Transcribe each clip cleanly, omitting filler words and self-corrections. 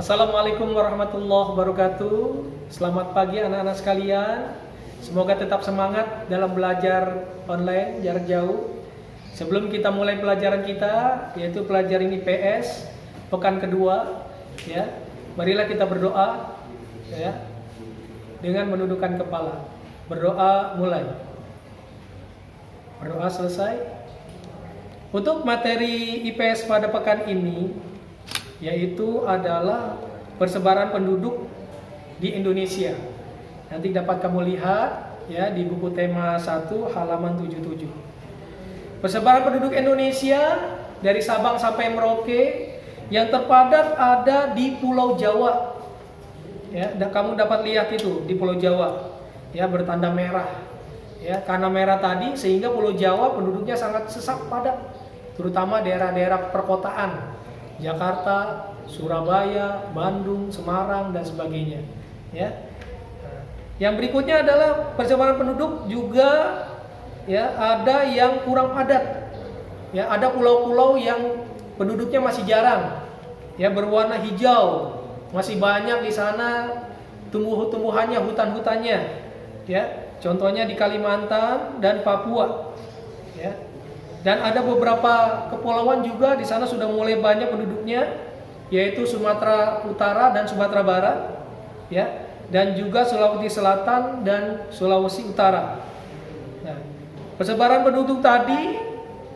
Assalamualaikum warahmatullahi wabarakatuh. Selamat pagi anak-anak sekalian. Semoga tetap semangat dalam belajar online jarak jauh. Sebelum kita mulai pelajaran kita, yaitu pelajaran IPS pekan kedua, ya. Marilah kita berdoa, ya. Dengan menundukkan kepala. Berdoa mulai. Berdoa selesai. Untuk materi IPS pada pekan ini yaitu adalah persebaran penduduk di Indonesia. Nanti dapat kamu lihat ya di buku tema 1 halaman 77. Persebaran penduduk Indonesia dari Sabang sampai Merauke yang terpadat ada di Pulau Jawa. Ya, dan kamu dapat lihat itu di Pulau Jawa. Ya, bertanda merah. Ya, karena merah tadi sehingga Pulau Jawa penduduknya sangat sesak padat, terutama daerah-daerah perkotaan. Jakarta, Surabaya, Bandung, Semarang dan sebagainya. Ya. Yang berikutnya adalah persebaran penduduk juga ya ada yang kurang padat. Ya, ada pulau-pulau yang penduduknya masih jarang. Ya, berwarna hijau. Masih banyak di sana tumbuh-tumbuhannya, hutan-hutannya. Ya, contohnya di Kalimantan dan Papua. Ya. Dan ada beberapa kepulauan juga di sana sudah mulai banyak penduduknya, yaitu Sumatera Utara dan Sumatera Barat, ya, dan juga Sulawesi Selatan dan Sulawesi Utara. Nah, persebaran penduduk tadi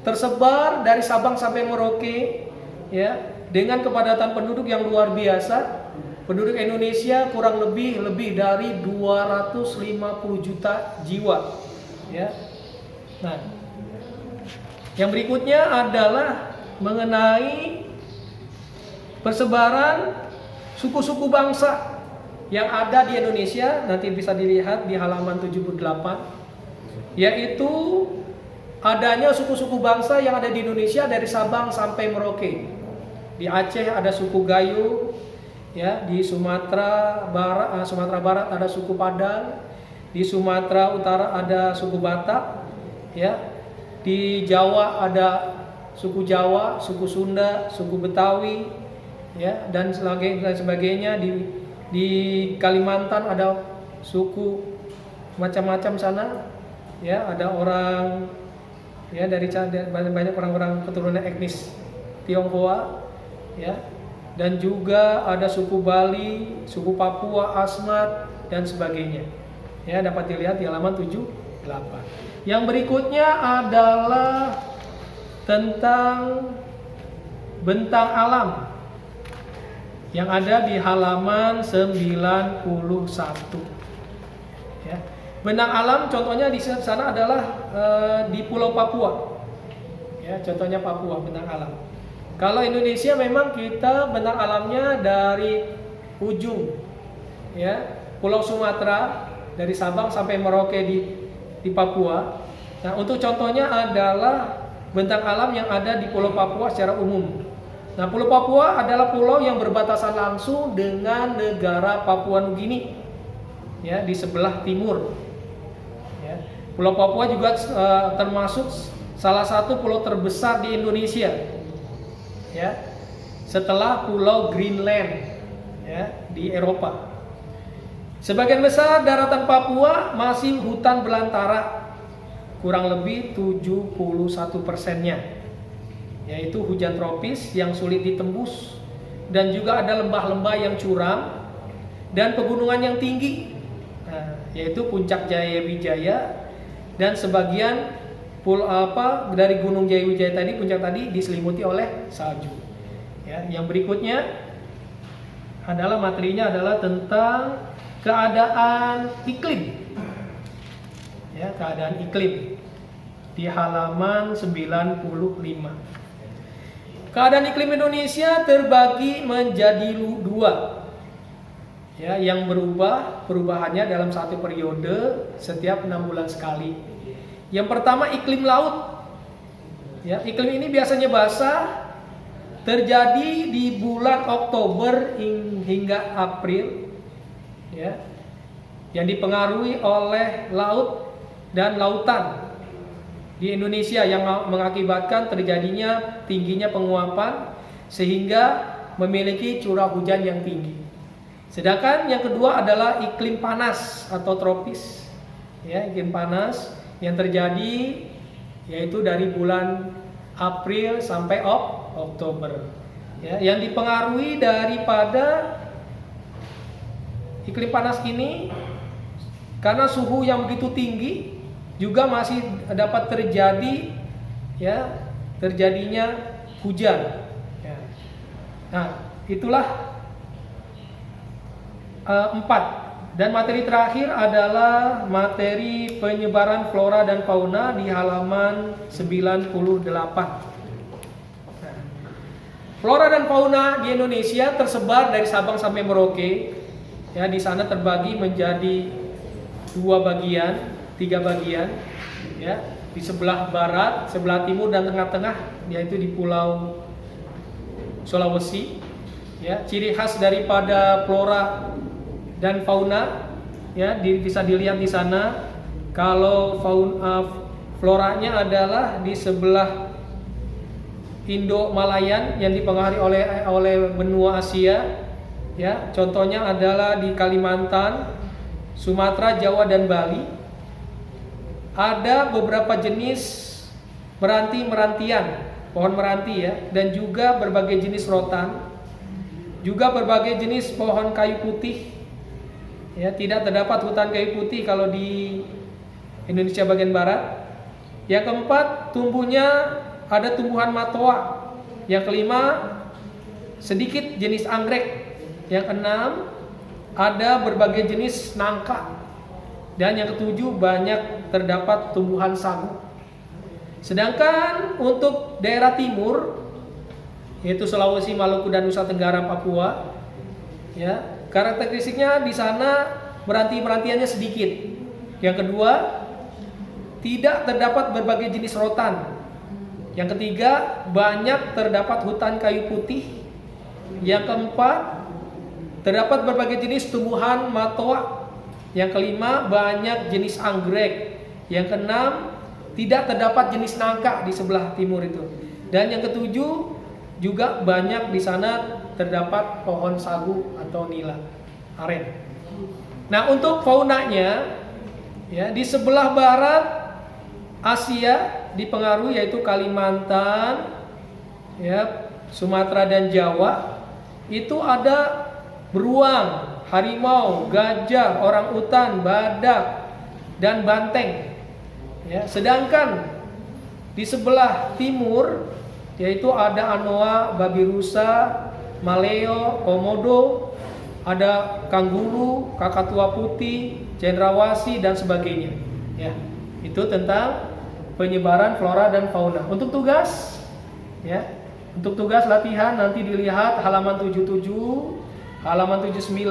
tersebar dari Sabang sampai Merauke, ya, dengan kepadatan penduduk yang luar biasa. Penduduk Indonesia kurang lebih dari 250 juta jiwa, ya. Nah, yang berikutnya adalah mengenai persebaran suku-suku bangsa yang ada di Indonesia. Nanti bisa dilihat di halaman 78, yaitu adanya suku-suku bangsa yang ada di Indonesia dari Sabang sampai Merauke. Di Aceh ada suku Gayo, ya, di Sumatera Barat ada suku Padang, di Sumatera Utara ada suku Batak, ya. Di Jawa ada suku Jawa, suku Sunda, suku Betawi, ya, dan sebagainya. Di Kalimantan ada suku macam-macam sana, ya, ada orang, ya, dari banyak orang-orang keturunan etnis Tionghoa, ya, dan juga ada suku Bali, suku Papua, Asmat dan sebagainya. Ya, dapat dilihat di halaman 78. Yang berikutnya adalah tentang bentang alam yang ada di halaman 91. Ya. Bentang alam contohnya di sana adalah di Pulau Papua. Ya, contohnya Papua bentang alam. Kalau Indonesia memang kita bentang alamnya dari ujung, ya, Pulau Sumatera dari Sabang sampai Merauke di Papua. Nah, untuk contohnya adalah bentang alam yang ada di Pulau Papua secara umum. Nah, Pulau Papua adalah pulau yang berbatasan langsung dengan negara Papua Nugini, ya, di sebelah timur. Ya. Pulau Papua juga termasuk salah satu pulau terbesar di Indonesia, ya, setelah Pulau Greenland, ya, di Eropa. Sebagian besar daratan Papua masih hutan belantara, kurang lebih 71%-nya, yaitu hujan tropis yang sulit ditembus, dan juga ada lembah-lembah yang curam dan pegunungan yang tinggi, yaitu Puncak Jayawijaya, dan sebagian dari Gunung Jayawijaya tadi, puncak tadi diselimuti oleh salju. Ya, yang berikutnya adalah materinya adalah tentang keadaan iklim. Ya, keadaan iklim di halaman 95. Keadaan iklim Indonesia terbagi menjadi dua. Ya, yang perubahannya dalam satu periode setiap 6 bulan sekali. Yang pertama iklim laut. Ya, iklim ini biasanya basah, terjadi di bulan Oktober hingga April. Ya, yang dipengaruhi oleh laut dan lautan di Indonesia yang mengakibatkan terjadinya tingginya penguapan sehingga memiliki curah hujan yang tinggi. Sedangkan yang kedua adalah iklim panas atau tropis. Ya, iklim panas yang terjadi yaitu dari bulan April sampai Oktober. Ya, yang dipengaruhi daripada iklim panas ini karena suhu yang begitu tinggi juga masih dapat terjadi ya terjadinya hujan. Ya. Nah, itulah 4. Dan materi terakhir adalah materi penyebaran flora dan fauna di halaman 98. Nah, flora dan fauna di Indonesia tersebar dari Sabang sampai Merauke. Ya, di sana terbagi menjadi 3 bagian. Ya, di sebelah barat, sebelah timur dan tengah-tengah, yaitu di Pulau Sulawesi. Ya, ciri khas daripada flora dan fauna ya bisa dilihat di sana. Kalau floranya adalah di sebelah Indo-Malayan yang dipengaruhi oleh benua Asia. Ya, contohnya adalah di Kalimantan, Sumatera, Jawa dan Bali. Ada beberapa jenis meranti-merantian, pohon meranti ya, dan juga berbagai jenis rotan. Juga berbagai jenis pohon kayu putih. Ya, tidak terdapat hutan kayu putih kalau di Indonesia bagian barat. Yang keempat, tumbuhnya ada tumbuhan matoa. Yang kelima, sedikit jenis anggrek. Yang keenam, ada berbagai jenis nangka. Dan yang ketujuh, banyak terdapat tumbuhan sagu. Sedangkan untuk daerah timur, yaitu Sulawesi, Maluku dan Nusa Tenggara, Papua, ya, karakteristiknya di sana meranti-merantiannya sedikit. Yang kedua, tidak terdapat berbagai jenis rotan. Yang ketiga, banyak terdapat hutan kayu putih. Yang keempat, terdapat berbagai jenis tumbuhan matoa. Yang kelima, banyak jenis anggrek. Yang keenam, tidak terdapat jenis nangka di sebelah timur itu. Dan yang ketujuh, juga banyak di sana terdapat pohon sagu atau nila, aren. Nah, untuk faunanya ya di sebelah barat Asia dipengaruhi yaitu Kalimantan, ya, Sumatera dan Jawa. Itu ada beruang, harimau, gajah, orangutan, badak dan banteng. Ya, sedangkan di sebelah timur yaitu ada anoa, babi rusa, maleo, komodo, ada kanguru, kakatua putih, cendrawasih dan sebagainya. Ya, itu tentang penyebaran flora dan fauna. Untuk tugas, ya, untuk tugas latihan nanti dilihat halaman 77, halaman 79,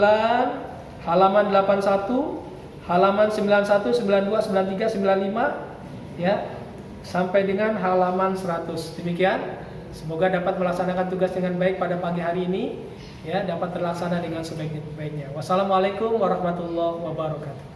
halaman 81, halaman 91, 92, 93, 95, ya, sampai dengan halaman 100. Demikian. Semoga dapat melaksanakan tugas dengan baik pada pagi hari ini, ya, dapat terlaksana dengan sebaik-baiknya. Wassalamualaikum warahmatullahi wabarakatuh.